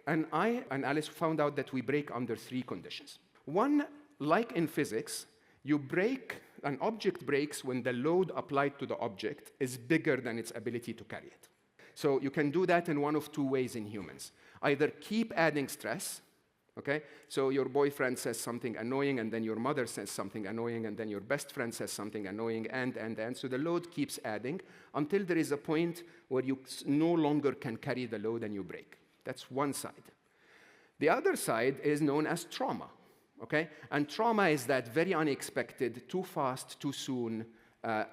And I and Alice found out that we break under 3 conditions. One, like in physics, an object breaks when the load applied to the object is bigger than its ability to carry it. So you can do that in one of 2 ways in humans. Either keep adding stress, okay? So your boyfriend says something annoying, and then your mother says something annoying, and then your best friend says something annoying, and. So the load keeps adding until there is a point where you no longer can carry the load and you break. That's one side. The other side is known as trauma, okay? And trauma is that very unexpected, too fast, too soon,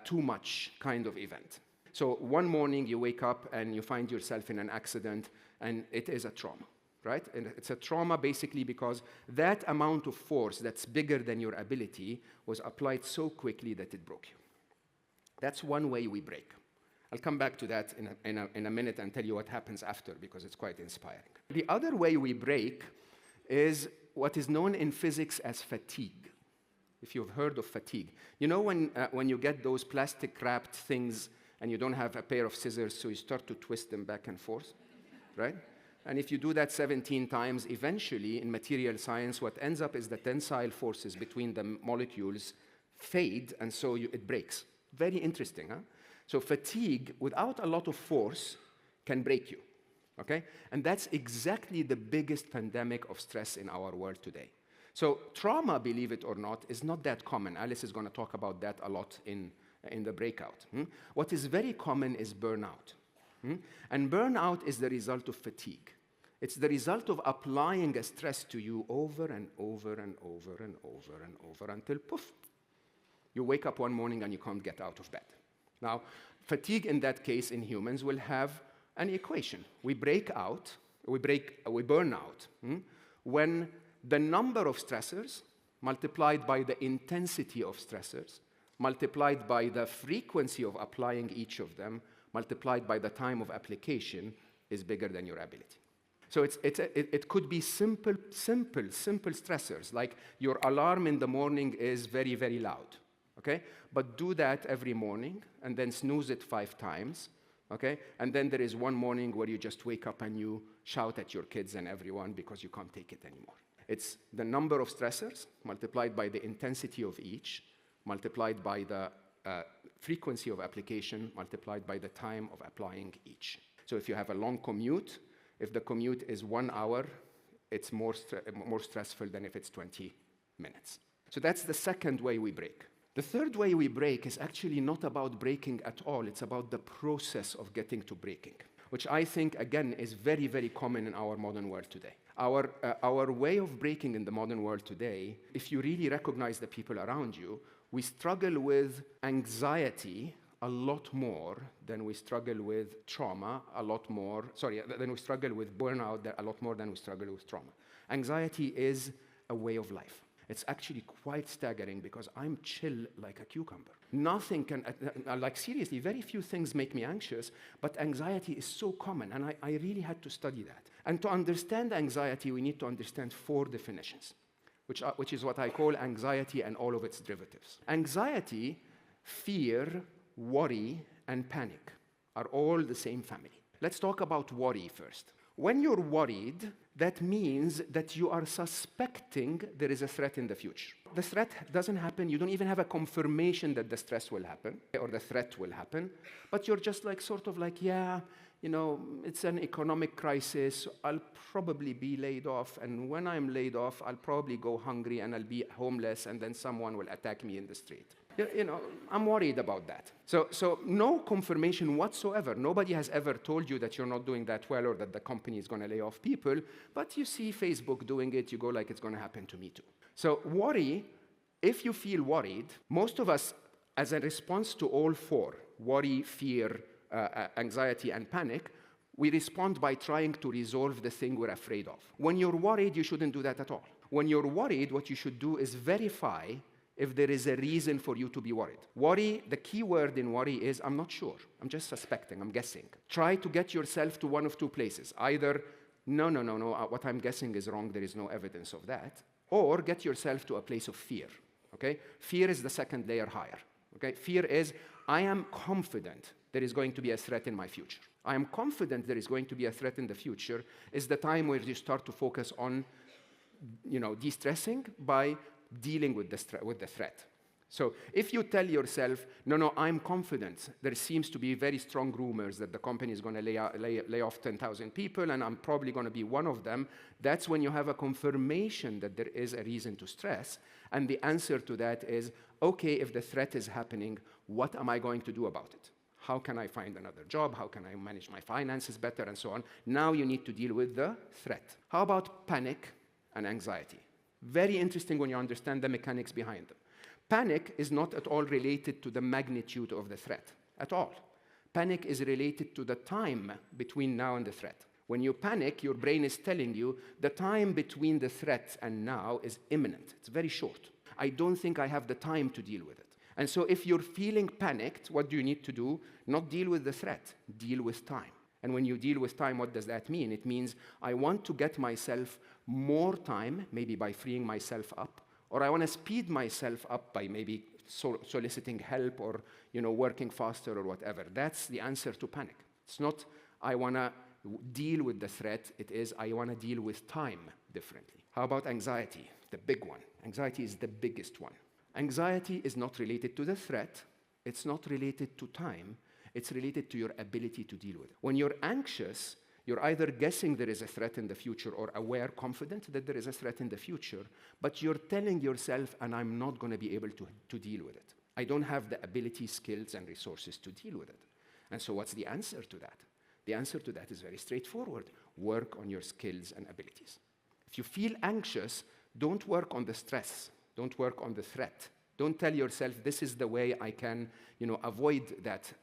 too much kind of event. So one morning you wake up and you find yourself in an accident, and it is a trauma, right? And it's a trauma basically because that amount of force that's bigger than your ability was applied so quickly that it broke you. That's one way we break. I'll come back to that in a minute and tell you what happens after, because it's quite inspiring. The other way we break is what is known in physics as fatigue. If you've heard of fatigue. You know when you get those plastic-wrapped things and you don't have a pair of scissors, so you start to twist them back and forth, right? And if you do that 17 times, eventually, in material science, what ends up is the tensile forces between the molecules fade, and so it breaks. Very interesting, huh? So fatigue, without a lot of force, can break you, okay? And that's exactly the biggest pandemic of stress in our world today. So trauma, believe it or not, is not that common. Alice is going to talk about that a lot in the breakout. What is very common is burnout. And burnout is the result of fatigue. It's the result of applying a stress to you over and over and over and over and over until poof, you wake up one morning and you can't get out of bed. Now, fatigue in that case in humans will have an equation. We burn out when the number of stressors multiplied by the intensity of stressors multiplied by the frequency of applying each of them multiplied by the time of application is bigger than your ability. So it could be simple stressors, like your alarm in the morning is very, very loud. Okay? But do that every morning, and then snooze it 5 times, okay? And then there is one morning where you just wake up and you shout at your kids and everyone because you can't take it anymore. It's the number of stressors multiplied by the intensity of each, multiplied by the frequency of application, multiplied by the time of applying each. So if you have a long commute, if the commute is 1 hour, it's more stressful than if it's 20 minutes. So that's the second way we break. The third way we break is actually not about breaking at all. It's about the process of getting to breaking, which I think, again, is very, very common in our modern world today. Our way of breaking in the modern world today, if you really recognize the people around you, we struggle with anxiety a lot more than we struggle with trauma, than we struggle with burnout a lot more than we struggle with trauma. Anxiety is a way of life. It's actually quite staggering because I'm chill like a cucumber. Nothing can, like seriously, very few things make me anxious, but anxiety is so common, and I really had to study that. And to understand anxiety, we need to understand 4 definitions, which is what I call anxiety and all of its derivatives. Anxiety, fear, worry, and panic are all the same family. Let's talk about worry first. When you're worried, that means that you are suspecting there is a threat in the future. The threat doesn't happen. You don't even have a confirmation that the stress will happen or the threat will happen. But you're just like, sort of like, yeah, you know, it's an economic crisis. I'll probably be laid off. And when I'm laid off, I'll probably go hungry and I'll be homeless. And then someone will attack me in the street. You know, I'm worried about that. So no confirmation whatsoever. Nobody has ever told you that you're not doing that well or that the company is going to lay off people. But you see Facebook doing it, you go like, it's going to happen to me too. So worry, if you feel worried, most of us, as a response to all 4, worry, fear, anxiety, and panic, we respond by trying to resolve the thing we're afraid of. When you're worried, you shouldn't do that at all. When you're worried, what you should do is verify if there is a reason for you to be worried. Worry, the key word in worry is, I'm not sure. I'm just suspecting. I'm guessing. Try to get yourself to one of 2 places. Either, no, what I'm guessing is wrong. There is no evidence of that. Or get yourself to a place of fear. Okay? Fear is the second layer higher. Okay? Fear is, I am confident there is going to be a threat in my future. I am confident there is going to be a threat in the future is the time where you start to focus on, de-stressing by dealing with the threat. So if you tell yourself, no, I'm confident, there seems to be very strong rumors that the company is going to lay off 10,000 people and I'm probably going to be one of them, that's when you have a confirmation that there is a reason to stress. And the answer to that is, okay, if the threat is happening, what am I going to do about it? How can I find another job? How can I manage my finances better and so on? Now you need to deal with the threat. How about panic and anxiety? Very interesting when you understand the mechanics behind them. Panic is not at all related to the magnitude of the threat, at all. Panic is related to the time between now and the threat. When you panic, your brain is telling you the time between the threat and now is imminent. It's very short. I don't think I have the time to deal with it. And so if you're feeling panicked, what do you need to do? Not deal with the threat, deal with time. And when you deal with time, what does that mean? It means I want to get myself more time, maybe by freeing myself up, or I want to speed myself up by maybe soliciting help or working faster or whatever. That's the answer to panic. It's not I want to deal with the threat. It is I want to deal with time differently. How about anxiety? The big one. Anxiety is the biggest one. Anxiety is not related to the threat. It's not related to time. It's related to your ability to deal with it. When you're anxious, you're either guessing there is a threat in the future or aware, confident that there is a threat in the future, but you're telling yourself, and I'm not going to be able to deal with it. I don't have the ability, skills, and resources to deal with it. And so what's the answer to that? The answer to that is very straightforward. Work on your skills and abilities. If you feel anxious, don't work on the stress. Don't work on the threat. Don't tell yourself, this is the way I can avoid that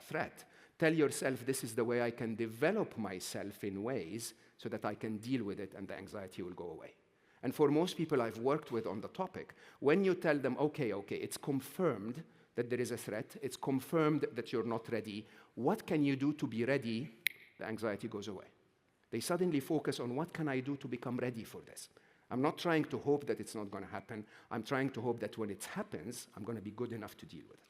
threat. Tell yourself, this is the way I can develop myself in ways so that I can deal with it and the anxiety will go away. And for most people I've worked with on the topic, when you tell them, okay, it's confirmed that there is a threat, it's confirmed that you're not ready, what can you do to be ready? The anxiety goes away. They suddenly focus on what can I do to become ready for this? I'm not trying to hope that it's not going to happen. I'm trying to hope that when it happens, I'm going to be good enough to deal with it.